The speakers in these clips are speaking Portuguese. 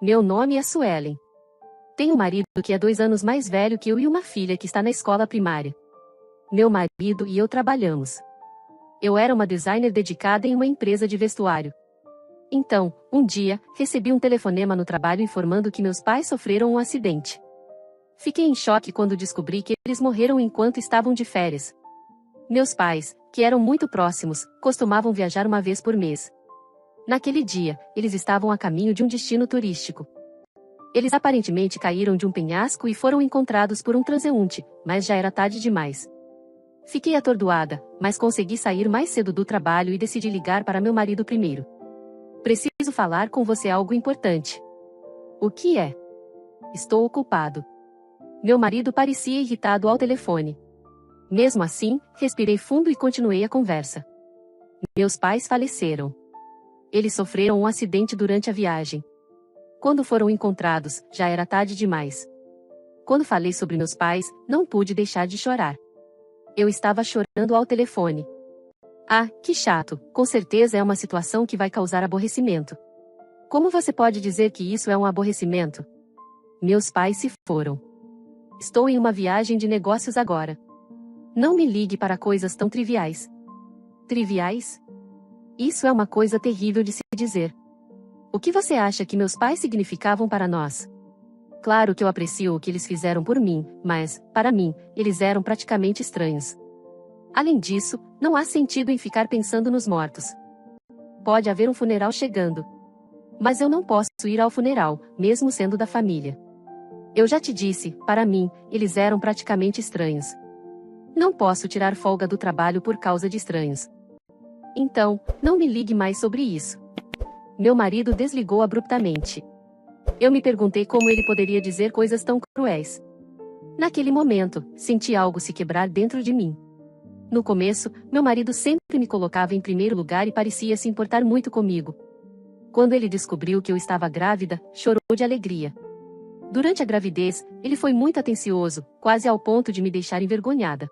Meu nome é Suelen. Tenho um marido que é 2 anos mais velho que eu e uma filha que está na escola primária. Meu marido e eu trabalhamos. Eu era uma designer dedicada em uma empresa de vestuário. Então, um dia, recebi um telefonema no trabalho informando que meus pais sofreram um acidente. Fiquei em choque quando descobri que eles morreram enquanto estavam de férias. Meus pais, que eram muito próximos, costumavam viajar uma vez por mês. Naquele dia, eles estavam a caminho de um destino turístico. Eles aparentemente caíram de um penhasco e foram encontrados por um transeunte, mas já era tarde demais. Fiquei atordoada, mas consegui sair mais cedo do trabalho e decidi ligar para meu marido primeiro. Preciso falar com você algo importante. O que é? Estou ocupado. Meu marido parecia irritado ao telefone. Mesmo assim, respirei fundo e continuei a conversa. Meus pais faleceram. Eles sofreram um acidente durante a viagem. Quando foram encontrados, já era tarde demais. Quando falei sobre meus pais, não pude deixar de chorar. Eu estava chorando ao telefone. Ah, que chato, com certeza é uma situação que vai causar aborrecimento. Como você pode dizer que isso é um aborrecimento? Meus pais se foram. Estou em uma viagem de negócios agora. Não me ligue para coisas tão triviais. Triviais? Isso é uma coisa terrível de se dizer. O que você acha que meus pais significavam para nós? Claro que eu aprecio o que eles fizeram por mim, mas, para mim, eles eram praticamente estranhos. Além disso, não há sentido em ficar pensando nos mortos. Pode haver um funeral chegando. Mas eu não posso ir ao funeral, mesmo sendo da família. Eu já te disse, para mim, eles eram praticamente estranhos. Não posso tirar folga do trabalho por causa de estranhos. Então, não me ligue mais sobre isso. Meu marido desligou abruptamente. Eu me perguntei como ele poderia dizer coisas tão cruéis. Naquele momento, senti algo se quebrar dentro de mim. No começo, meu marido sempre me colocava em primeiro lugar e parecia se importar muito comigo. Quando ele descobriu que eu estava grávida, chorou de alegria. Durante a gravidez, ele foi muito atencioso, quase ao ponto de me deixar envergonhada.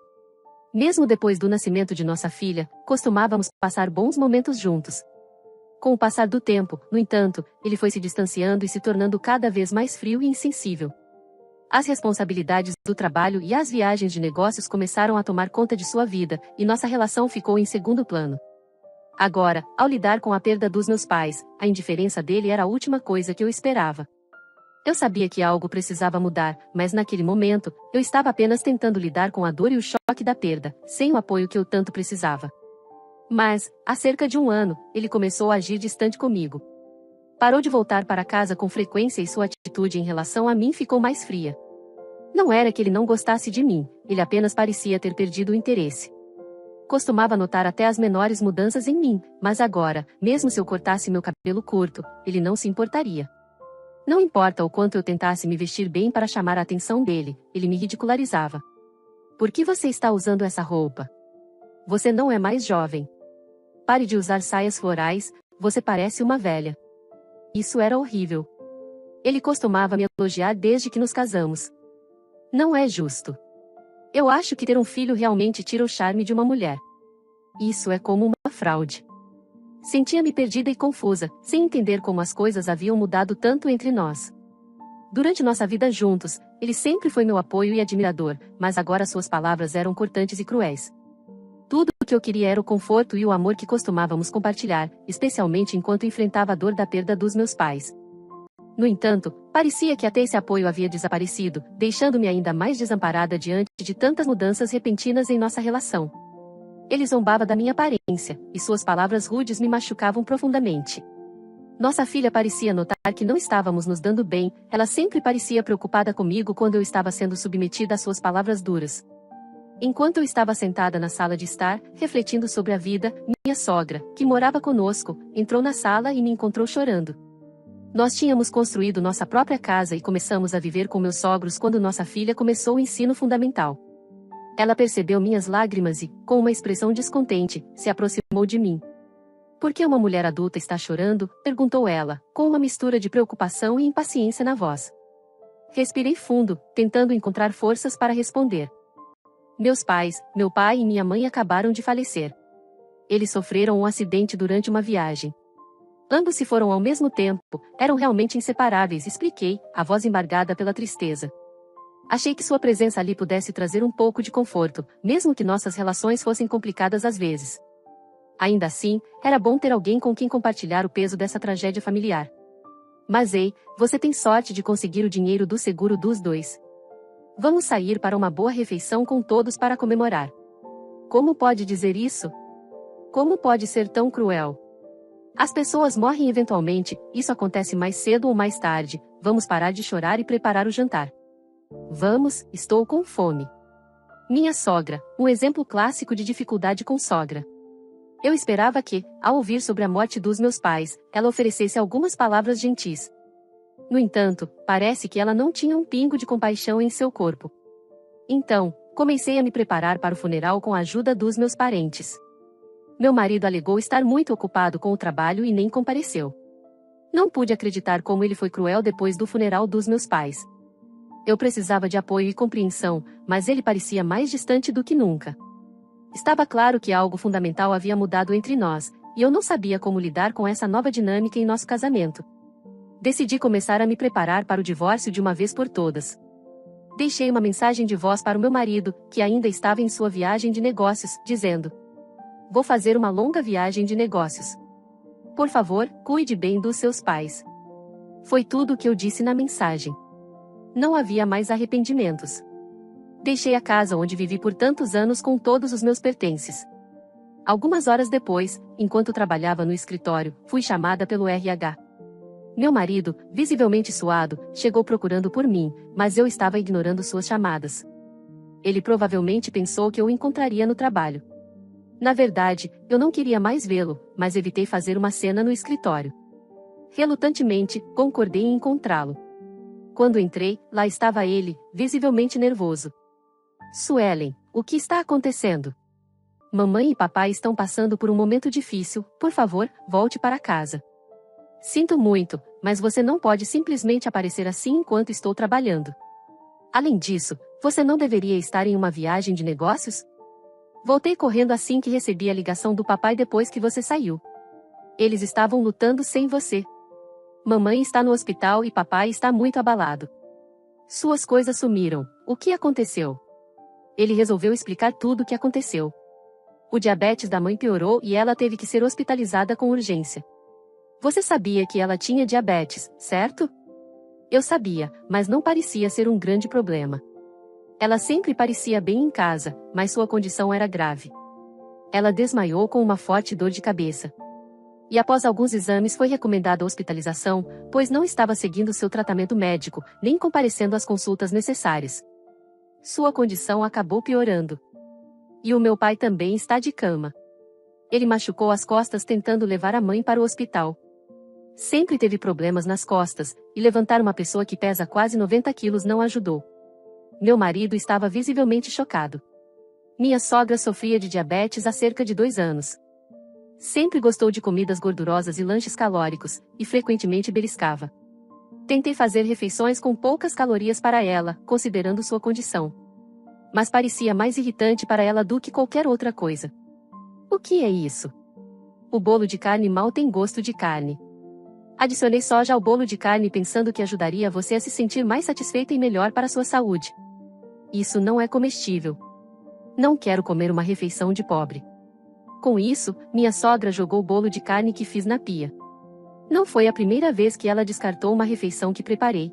Mesmo depois do nascimento de nossa filha, costumávamos passar bons momentos juntos. Com o passar do tempo, no entanto, ele foi se distanciando e se tornando cada vez mais frio e insensível. As responsabilidades do trabalho e as viagens de negócios começaram a tomar conta de sua vida, e nossa relação ficou em segundo plano. Agora, ao lidar com a perda dos meus pais, a indiferença dele era a última coisa que eu esperava. Eu sabia que algo precisava mudar, mas naquele momento, eu estava apenas tentando lidar com a dor e o choque da perda, sem o apoio que eu tanto precisava. Mas, há cerca de 1 ano, ele começou a agir distante comigo. Parou de voltar para casa com frequência e sua atitude em relação a mim ficou mais fria. Não era que ele não gostasse de mim, ele apenas parecia ter perdido o interesse. Costumava notar até as menores mudanças em mim, mas agora, mesmo se eu cortasse meu cabelo curto, ele não se importaria. Não importa o quanto eu tentasse me vestir bem para chamar a atenção dele, ele me ridicularizava. Por que você está usando essa roupa? Você não é mais jovem. Pare de usar saias florais, você parece uma velha. Isso era horrível. Ele costumava me elogiar desde que nos casamos. Não é justo. Eu acho que ter um filho realmente tira o charme de uma mulher. Isso é como uma fraude. Sentia-me perdida e confusa, sem entender como as coisas haviam mudado tanto entre nós. Durante nossa vida juntos, ele sempre foi meu apoio e admirador, mas agora suas palavras eram cortantes e cruéis. Tudo o que eu queria era o conforto e o amor que costumávamos compartilhar, especialmente enquanto enfrentava a dor da perda dos meus pais. No entanto, parecia que até esse apoio havia desaparecido, deixando-me ainda mais desamparada diante de tantas mudanças repentinas em nossa relação. Ele zombava da minha aparência, e suas palavras rudes me machucavam profundamente. Nossa filha parecia notar que não estávamos nos dando bem, ela sempre parecia preocupada comigo quando eu estava sendo submetida às suas palavras duras. Enquanto eu estava sentada na sala de estar, refletindo sobre a vida, minha sogra, que morava conosco, entrou na sala e me encontrou chorando. Nós tínhamos construído nossa própria casa e começamos a viver com meus sogros quando nossa filha começou o ensino fundamental. Ela percebeu minhas lágrimas e, com uma expressão descontente, se aproximou de mim. Por que uma mulher adulta está chorando? Perguntou ela, com uma mistura de preocupação e impaciência na voz. Respirei fundo, tentando encontrar forças para responder. Meus pais, meu pai e minha mãe acabaram de falecer. Eles sofreram um acidente durante uma viagem. Ambos se foram ao mesmo tempo, eram realmente inseparáveis, expliquei, a voz embargada pela tristeza. Achei que sua presença ali pudesse trazer um pouco de conforto, mesmo que nossas relações fossem complicadas às vezes. Ainda assim, era bom ter alguém com quem compartilhar o peso dessa tragédia familiar. Mas ei, você tem sorte de conseguir o dinheiro do seguro dos dois. Vamos sair para uma boa refeição com todos para comemorar. Como pode dizer isso? Como pode ser tão cruel? As pessoas morrem eventualmente, isso acontece mais cedo ou mais tarde, vamos parar de chorar e preparar o jantar. Vamos, estou com fome. Minha sogra, um exemplo clássico de dificuldade com sogra. Eu esperava que, ao ouvir sobre a morte dos meus pais, ela oferecesse algumas palavras gentis. No entanto, parece que ela não tinha um pingo de compaixão em seu corpo. Então, comecei a me preparar para o funeral com a ajuda dos meus parentes. Meu marido alegou estar muito ocupado com o trabalho e nem compareceu. Não pude acreditar como ele foi cruel depois do funeral dos meus pais. Eu precisava de apoio e compreensão, mas ele parecia mais distante do que nunca. Estava claro que algo fundamental havia mudado entre nós, e eu não sabia como lidar com essa nova dinâmica em nosso casamento. Decidi começar a me preparar para o divórcio de uma vez por todas. Deixei uma mensagem de voz para o meu marido, que ainda estava em sua viagem de negócios, dizendo: "Vou fazer uma longa viagem de negócios. Por favor, cuide bem dos seus pais." Foi tudo o que eu disse na mensagem. Não havia mais arrependimentos. Deixei a casa onde vivi por tantos anos com todos os meus pertences. Algumas horas depois, enquanto trabalhava no escritório, fui chamada pelo RH. Meu marido, visivelmente suado, chegou procurando por mim, mas eu estava ignorando suas chamadas. Ele provavelmente pensou que eu o encontraria no trabalho. Na verdade, eu não queria mais vê-lo, mas evitei fazer uma cena no escritório. Relutantemente, concordei em encontrá-lo. Quando entrei, lá estava ele, visivelmente nervoso. "Suelen, o que está acontecendo? Mamãe e papai estão passando por um momento difícil, por favor, volte para casa." "Sinto muito, mas você não pode simplesmente aparecer assim enquanto estou trabalhando. Além disso, você não deveria estar em uma viagem de negócios?" "Voltei correndo assim que recebi a ligação do papai depois que você saiu. Eles estavam lutando sem você. Mamãe está no hospital e papai está muito abalado. Suas coisas sumiram, o que aconteceu?" Ele resolveu explicar tudo o que aconteceu. O diabetes da mãe piorou e ela teve que ser hospitalizada com urgência. "Você sabia que ela tinha diabetes, certo?" Eu sabia, mas não parecia ser um grande problema. Ela sempre parecia bem em casa, mas sua condição era grave. Ela desmaiou com uma forte dor de cabeça. E após alguns exames foi recomendada a hospitalização, pois não estava seguindo seu tratamento médico, nem comparecendo às consultas necessárias. Sua condição acabou piorando. E o meu pai também está de cama. Ele machucou as costas tentando levar a mãe para o hospital. Sempre teve problemas nas costas, e levantar uma pessoa que pesa quase 90 quilos não ajudou. Meu marido estava visivelmente chocado. Minha sogra sofria de diabetes há cerca de 2 anos. Sempre gostou de comidas gordurosas e lanches calóricos, e frequentemente beliscava. Tentei fazer refeições com poucas calorias para ela, considerando sua condição. Mas parecia mais irritante para ela do que qualquer outra coisa. "O que é isso? O bolo de carne mal tem gosto de carne." Adicionei soja ao bolo de carne pensando que ajudaria você a se sentir mais satisfeita e melhor para sua saúde. "Isso não é comestível. Não quero comer uma refeição de pobre." Com isso, minha sogra jogou o bolo de carne que fiz na pia. Não foi a primeira vez que ela descartou uma refeição que preparei.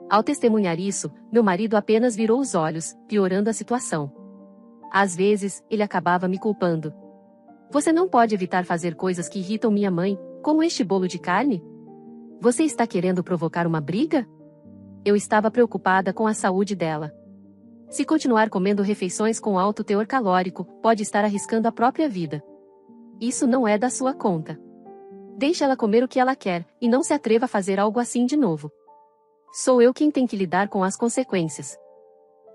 Ao testemunhar isso, meu marido apenas virou os olhos, piorando a situação. Às vezes, ele acabava me culpando. "Você não pode evitar fazer coisas que irritam minha mãe, como este bolo de carne? Você está querendo provocar uma briga?" Eu estava preocupada com a saúde dela. Se continuar comendo refeições com alto teor calórico, pode estar arriscando a própria vida. Isso não é da sua conta. Deixe ela comer o que ela quer, e não se atreva a fazer algo assim de novo. Sou eu quem tem que lidar com as consequências.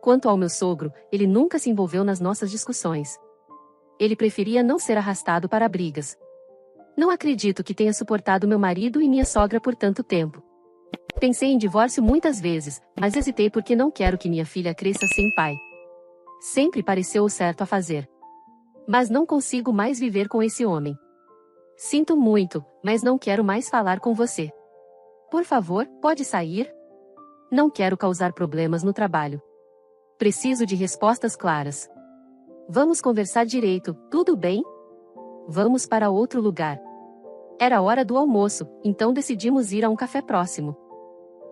Quanto ao meu sogro, ele nunca se envolveu nas nossas discussões. Ele preferia não ser arrastado para brigas. Não acredito que tenha suportado meu marido e minha sogra por tanto tempo. Pensei em divórcio muitas vezes, mas hesitei porque não quero que minha filha cresça sem pai. Sempre pareceu o certo a fazer. Mas não consigo mais viver com esse homem. Sinto muito, mas não quero mais falar com você. Por favor, pode sair? Não quero causar problemas no trabalho. Preciso de respostas claras. Vamos conversar direito, tudo bem? Vamos para outro lugar. Era hora do almoço, então decidimos ir a um café próximo.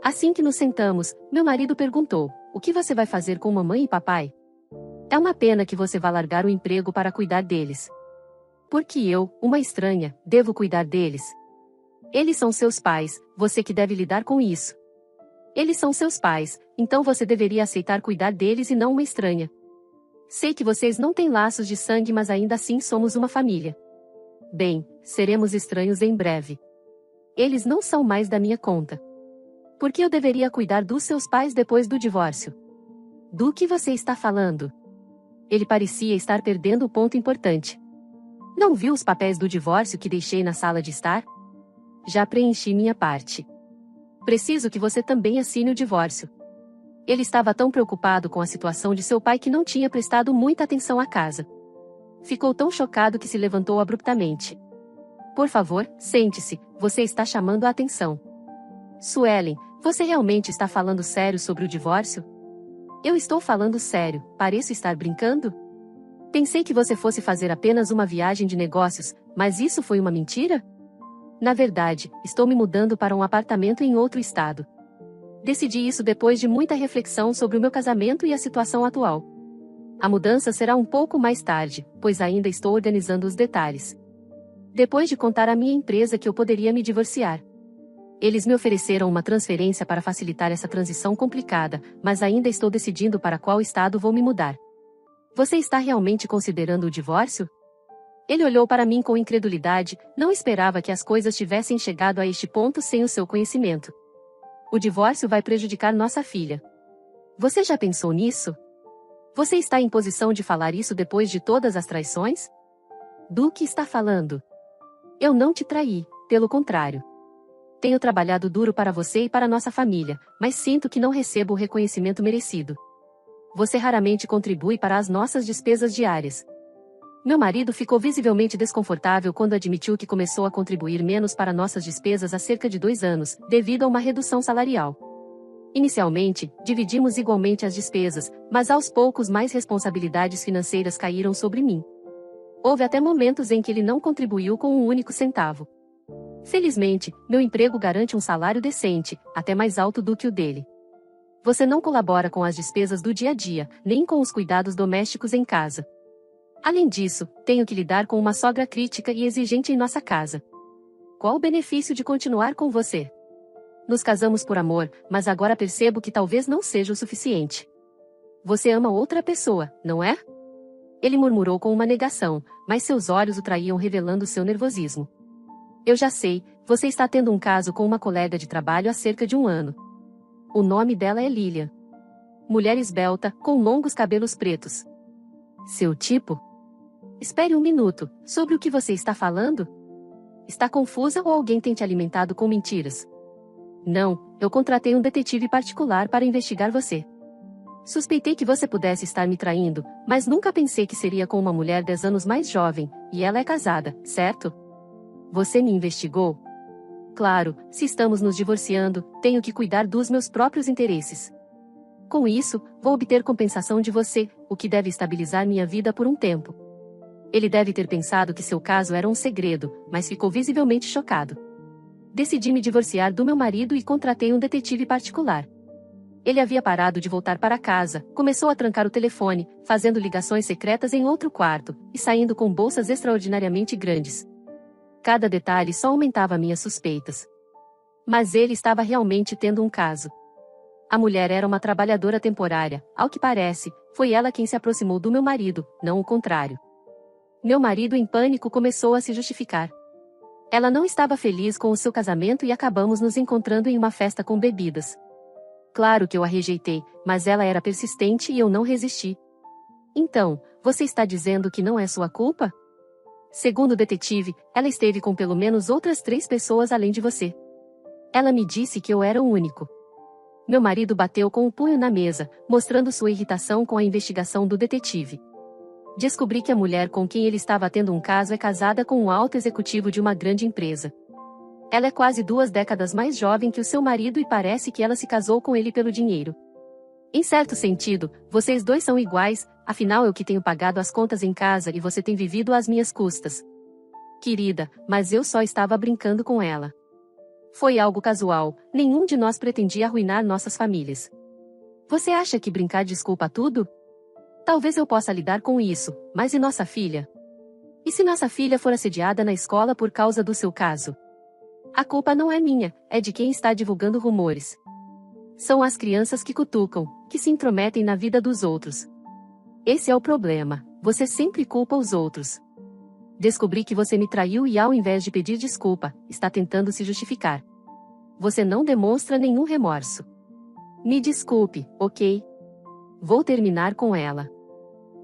Assim que nos sentamos, meu marido perguntou: o que você vai fazer com mamãe e papai? É uma pena que você vá largar o emprego para cuidar deles. Porque eu, uma estranha, devo cuidar deles? Eles são seus pais, você que deve lidar com isso. Eles são seus pais, então você deveria aceitar cuidar deles e não uma estranha. Sei que vocês não têm laços de sangue, mas ainda assim somos uma família. Bem, seremos estranhos em breve. Eles não são mais da minha conta. Por que eu deveria cuidar dos seus pais depois do divórcio? Do que você está falando? Ele parecia estar perdendo o ponto importante. Não viu os papéis do divórcio que deixei na sala de estar? Já preenchi minha parte. Preciso que você também assine o divórcio. Ele estava tão preocupado com a situação de seu pai que não tinha prestado muita atenção à casa. Ficou tão chocado que se levantou abruptamente. Por favor, sente-se, você está chamando a atenção. Suelen, você realmente está falando sério sobre o divórcio? Eu estou falando sério, pareço estar brincando? Pensei que você fosse fazer apenas uma viagem de negócios, mas isso foi uma mentira? Na verdade, estou me mudando para um apartamento em outro estado. Decidi isso depois de muita reflexão sobre o meu casamento e a situação atual. A mudança será um pouco mais tarde, pois ainda estou organizando os detalhes. Depois de contar à minha empresa que eu poderia me divorciar. Eles me ofereceram uma transferência para facilitar essa transição complicada, mas ainda estou decidindo para qual estado vou me mudar. Você está realmente considerando o divórcio? Ele olhou para mim com incredulidade, não esperava que as coisas tivessem chegado a este ponto sem o seu conhecimento. O divórcio vai prejudicar nossa filha. Você já pensou nisso? Você está em posição de falar isso depois de todas as traições? Do que está falando? Eu não te traí, pelo contrário. Tenho trabalhado duro para você e para nossa família, mas sinto que não recebo o reconhecimento merecido. Você raramente contribui para as nossas despesas diárias. Meu marido ficou visivelmente desconfortável quando admitiu que começou a contribuir menos para nossas despesas há cerca de 2 anos, devido a uma redução salarial. Inicialmente, dividimos igualmente as despesas, mas aos poucos mais responsabilidades financeiras caíram sobre mim. Houve até momentos em que ele não contribuiu com um único centavo. Felizmente, meu emprego garante um salário decente, até mais alto do que o dele. Você não colabora com as despesas do dia a dia, nem com os cuidados domésticos em casa. Além disso, tenho que lidar com uma sogra crítica e exigente em nossa casa. Qual o benefício de continuar com você? Nos casamos por amor, mas agora percebo que talvez não seja o suficiente. Você ama outra pessoa, não é? Ele murmurou com uma negação, mas seus olhos o traíam, revelando seu nervosismo. Eu já sei, você está tendo um caso com uma colega de trabalho há cerca de 1 ano. O nome dela é Lilian. Mulher esbelta, com longos cabelos pretos. Seu tipo? Espere um minuto, sobre o que você está falando? Está confusa ou alguém tem te alimentado com mentiras? Não, eu contratei um detetive particular para investigar você. Suspeitei que você pudesse estar me traindo, mas nunca pensei que seria com uma mulher 10 anos mais jovem, e ela é casada, certo? Você me investigou? Claro, se estamos nos divorciando, tenho que cuidar dos meus próprios interesses. Com isso, vou obter compensação de você, o que deve estabilizar minha vida por um tempo. Ele deve ter pensado que seu caso era um segredo, mas ficou visivelmente chocado. Decidi me divorciar do meu marido e contratei um detetive particular. Ele havia parado de voltar para casa, começou a trancar o telefone, fazendo ligações secretas em outro quarto, e saindo com bolsas extraordinariamente grandes. Cada detalhe só aumentava minhas suspeitas. Mas ele estava realmente tendo um caso. A mulher era uma trabalhadora temporária, ao que parece, foi ela quem se aproximou do meu marido, não o contrário. Meu marido, em pânico, começou a se justificar. Ela não estava feliz com o seu casamento e acabamos nos encontrando em uma festa com bebidas. Claro que eu a rejeitei, mas ela era persistente e eu não resisti. Então, você está dizendo que não é sua culpa? Segundo o detetive, ela esteve com pelo menos outras 3 pessoas além de você. Ela me disse que eu era o único. Meu marido bateu com o punho na mesa, mostrando sua irritação com a investigação do detetive. Descobri que a mulher com quem ele estava tendo um caso é casada com um alto executivo de uma grande empresa. Ela é quase 2 décadas mais jovem que o seu marido e parece que ela se casou com ele pelo dinheiro. Em certo sentido, vocês dois são iguais, afinal eu que tenho pagado as contas em casa e você tem vivido às minhas custas. Querida, mas eu só estava brincando com ela. Foi algo casual, nenhum de nós pretendia arruinar nossas famílias. Você acha que brincar desculpa tudo? Talvez eu possa lidar com isso, mas e nossa filha? E se nossa filha for assediada na escola por causa do seu caso? A culpa não é minha, é de quem está divulgando rumores. São as crianças que cutucam, que se intrometem na vida dos outros. Esse é o problema, você sempre culpa os outros. Descobri que você me traiu e ao invés de pedir desculpa, está tentando se justificar. Você não demonstra nenhum remorso. Me desculpe, ok? Vou terminar com ela.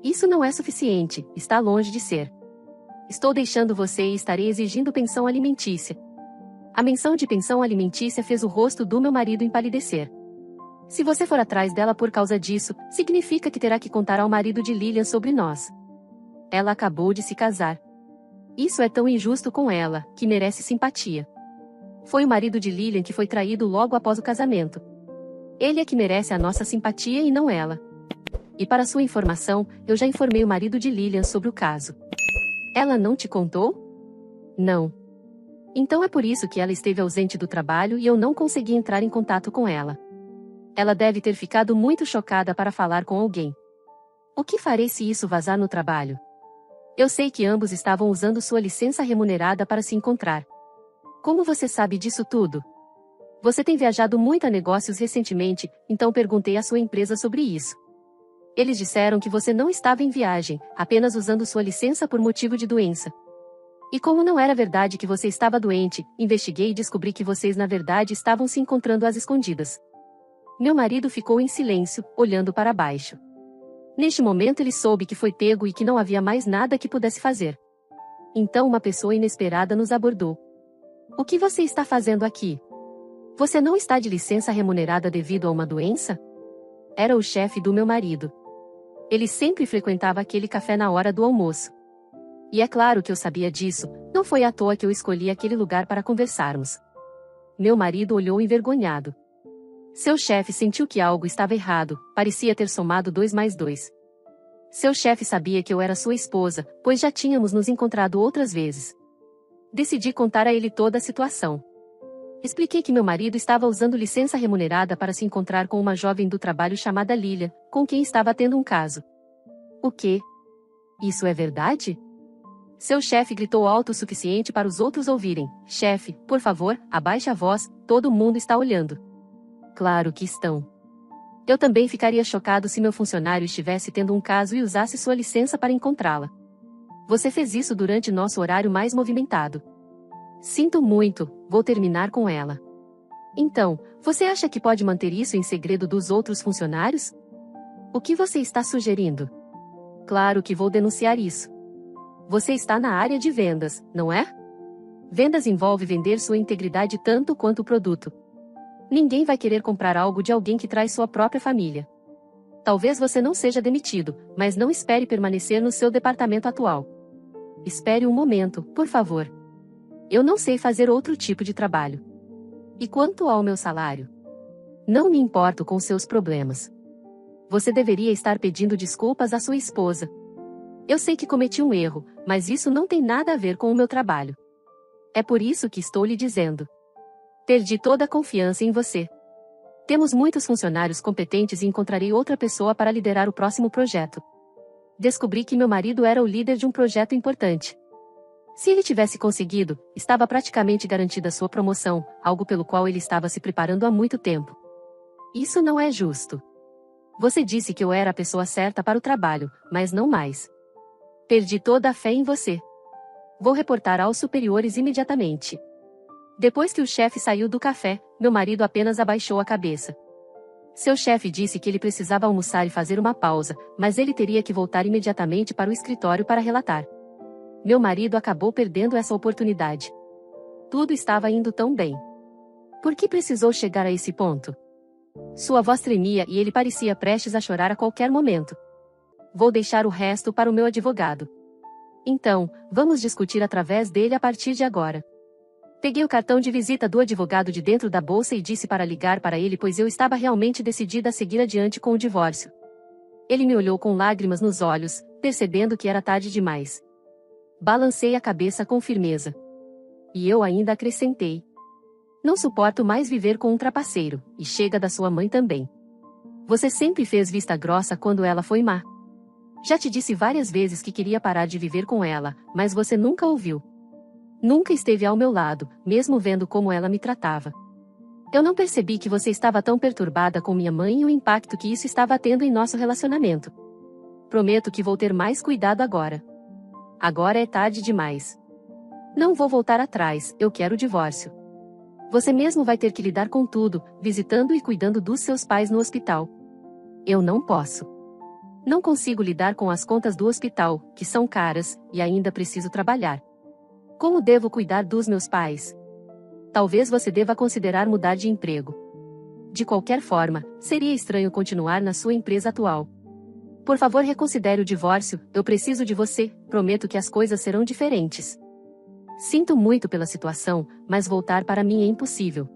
Isso não é suficiente, está longe de ser. Estou deixando você e estarei exigindo pensão alimentícia. A menção de pensão alimentícia fez o rosto do meu marido empalidecer. Se você for atrás dela por causa disso, significa que terá que contar ao marido de Lilian sobre nós. Ela acabou de se casar. Isso é tão injusto com ela, que merece simpatia. Foi o marido de Lilian que foi traído logo após o casamento. Ele é que merece a nossa simpatia e não ela. E para sua informação, eu já informei o marido de Lilian sobre o caso. Ela não te contou? Não. Então é por isso que ela esteve ausente do trabalho e eu não consegui entrar em contato com ela. Ela deve ter ficado muito chocada para falar com alguém. O que farei se isso vazar no trabalho? Eu sei que ambos estavam usando sua licença remunerada para se encontrar. Como você sabe disso tudo? Você tem viajado muito a negócios recentemente, então perguntei à sua empresa sobre isso. Eles disseram que você não estava em viagem, apenas usando sua licença por motivo de doença. E como não era verdade que você estava doente, investiguei e descobri que vocês na verdade estavam se encontrando às escondidas. Meu marido ficou em silêncio, olhando para baixo. Neste momento ele soube que foi pego e que não havia mais nada que pudesse fazer. Então uma pessoa inesperada nos abordou. O que você está fazendo aqui? Você não está de licença remunerada devido a uma doença? Era o chefe do meu marido. Ele sempre frequentava aquele café na hora do almoço. E é claro que eu sabia disso, não foi à toa que eu escolhi aquele lugar para conversarmos. Meu marido olhou envergonhado. Seu chefe sentiu que algo estava errado, parecia ter somado 2 mais 2. Seu chefe sabia que eu era sua esposa, pois já tínhamos nos encontrado outras vezes. Decidi contar a ele toda a situação. Expliquei que meu marido estava usando licença remunerada para se encontrar com uma jovem do trabalho chamada Lilian, com quem estava tendo um caso. O quê? Isso é verdade? Seu chefe gritou alto o suficiente para os outros ouvirem. Chefe, por favor, abaixe a voz, todo mundo está olhando. Claro que estão. Eu também ficaria chocado se meu funcionário estivesse tendo um caso e usasse sua licença para encontrá-la. Você fez isso durante nosso horário mais movimentado. Sinto muito, vou terminar com ela. Então, você acha que pode manter isso em segredo dos outros funcionários? O que você está sugerindo? Claro que vou denunciar isso. Você está na área de vendas, não é? Vendas envolve vender sua integridade tanto quanto o produto. Ninguém vai querer comprar algo de alguém que traz sua própria família. Talvez você não seja demitido, mas não espere permanecer no seu departamento atual. Espere um momento, por favor. Eu não sei fazer outro tipo de trabalho. E quanto ao meu salário? Não me importo com seus problemas. Você deveria estar pedindo desculpas à sua esposa. Eu sei que cometi um erro, mas isso não tem nada a ver com o meu trabalho. É por isso que estou lhe dizendo. Perdi toda a confiança em você. Temos muitos funcionários competentes e encontrarei outra pessoa para liderar o próximo projeto. Descobri que meu marido era o líder de um projeto importante. Se ele tivesse conseguido, estava praticamente garantida sua promoção, algo pelo qual ele estava se preparando há muito tempo. Isso não é justo. Você disse que eu era a pessoa certa para o trabalho, mas não mais. Perdi toda a fé em você. Vou reportar aos superiores imediatamente. Depois que o chefe saiu do café, meu marido apenas abaixou a cabeça. Seu chefe disse que ele precisava almoçar e fazer uma pausa, mas ele teria que voltar imediatamente para o escritório para relatar. Meu marido acabou perdendo essa oportunidade. Tudo estava indo tão bem. Por que precisou chegar a esse ponto? Sua voz tremia e ele parecia prestes a chorar a qualquer momento. vou deixar o resto para o meu advogado. Então, vamos discutir através dele a partir de agora. Peguei o cartão de visita do advogado de dentro da bolsa e disse para ligar para ele, pois eu estava realmente decidida a seguir adiante com o divórcio. Ele me olhou com lágrimas nos olhos, percebendo que era tarde demais. Balancei a cabeça com firmeza. E eu ainda acrescentei: não suporto mais viver com um trapaceiro, e chega da sua mãe também. Você sempre fez vista grossa quando ela foi má. Já te disse várias vezes que queria parar de viver com ela, mas você nunca ouviu. Nunca esteve ao meu lado, mesmo vendo como ela me tratava. Eu não percebi que você estava tão perturbada com minha mãe e o impacto que isso estava tendo em nosso relacionamento. Prometo que vou ter mais cuidado agora. Agora é tarde demais. Não vou voltar atrás, eu quero o divórcio. Você mesmo vai ter que lidar com tudo, visitando e cuidando dos seus pais no hospital. Eu não posso. Não consigo lidar com as contas do hospital, que são caras, e ainda preciso trabalhar. Como devo cuidar dos meus pais? Talvez você deva considerar mudar de emprego. De qualquer forma, seria estranho continuar na sua empresa atual. Por favor, reconsidere o divórcio, eu preciso de você, prometo que as coisas serão diferentes. Sinto muito pela situação, mas voltar para mim é impossível.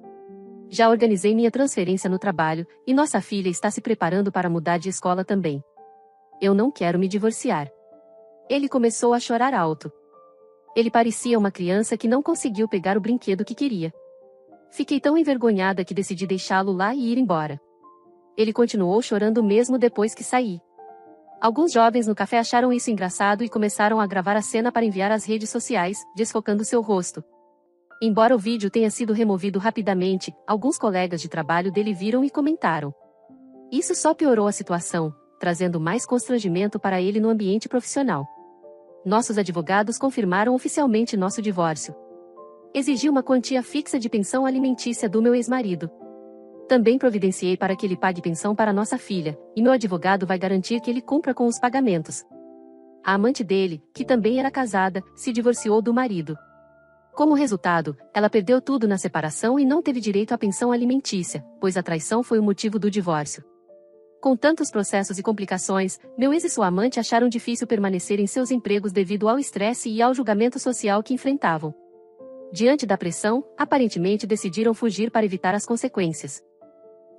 Já organizei minha transferência no trabalho, e nossa filha está se preparando para mudar de escola também. Eu não quero me divorciar. Ele começou a chorar alto. Ele parecia uma criança que não conseguiu pegar o brinquedo que queria. Fiquei tão envergonhada que decidi deixá-lo lá e ir embora. Ele continuou chorando mesmo depois que saí. Alguns jovens no café acharam isso engraçado e começaram a gravar a cena para enviar às redes sociais, desfocando seu rosto. Embora o vídeo tenha sido removido rapidamente, alguns colegas de trabalho dele viram e comentaram. Isso só piorou a situação, trazendo mais constrangimento para ele no ambiente profissional. Nossos advogados confirmaram oficialmente nosso divórcio. Exigi uma quantia fixa de pensão alimentícia do meu ex-marido. Também providenciei para que ele pague pensão para nossa filha, e meu advogado vai garantir que ele cumpra com os pagamentos. A amante dele, que também era casada, se divorciou do marido. Como resultado, ela perdeu tudo na separação e não teve direito à pensão alimentícia, pois a traição foi o motivo do divórcio. Com tantos processos e complicações, meu ex e sua amante acharam difícil permanecer em seus empregos devido ao estresse e ao julgamento social que enfrentavam. Diante da pressão, aparentemente decidiram fugir para evitar as consequências.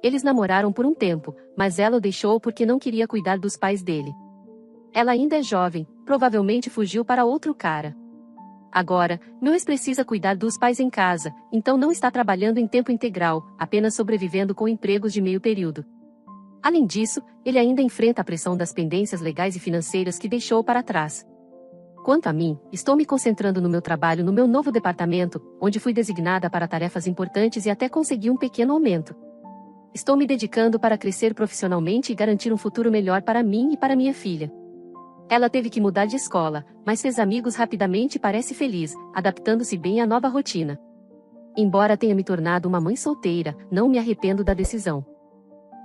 Eles namoraram por um tempo, mas ela o deixou porque não queria cuidar dos pais dele. Ela ainda é jovem, provavelmente fugiu para outro cara. Agora, meu ex precisa cuidar dos pais em casa, então não está trabalhando em tempo integral, apenas sobrevivendo com empregos de meio período. Além disso, ele ainda enfrenta a pressão das pendências legais e financeiras que deixou para trás. Quanto a mim, estou me concentrando no meu trabalho no meu novo departamento, onde fui designada para tarefas importantes e até consegui um pequeno aumento. Estou me dedicando para crescer profissionalmente e garantir um futuro melhor para mim e para minha filha. Ela teve que mudar de escola, mas fez amigos rapidamente e parece feliz, adaptando-se bem à nova rotina. Embora tenha me tornado uma mãe solteira, não me arrependo da decisão.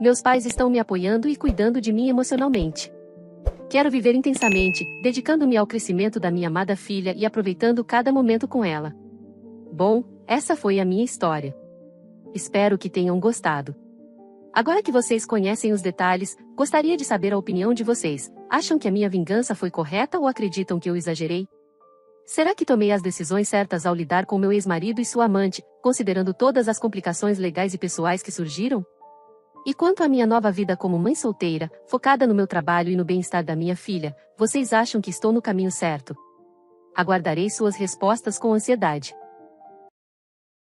Meus pais estão me apoiando e cuidando de mim emocionalmente. Quero viver intensamente, dedicando-me ao crescimento da minha amada filha e aproveitando cada momento com ela. Bom, essa foi a minha história. Espero que tenham gostado. Agora que vocês conhecem os detalhes, gostaria de saber a opinião de vocês. Acham que a minha vingança foi correta ou acreditam que eu exagerei? Será que tomei as decisões certas ao lidar com meu ex-marido e sua amante, considerando todas as complicações legais e pessoais que surgiram? E quanto à minha nova vida como mãe solteira, focada no meu trabalho e no bem-estar da minha filha, vocês acham que estou no caminho certo? Aguardarei suas respostas com ansiedade.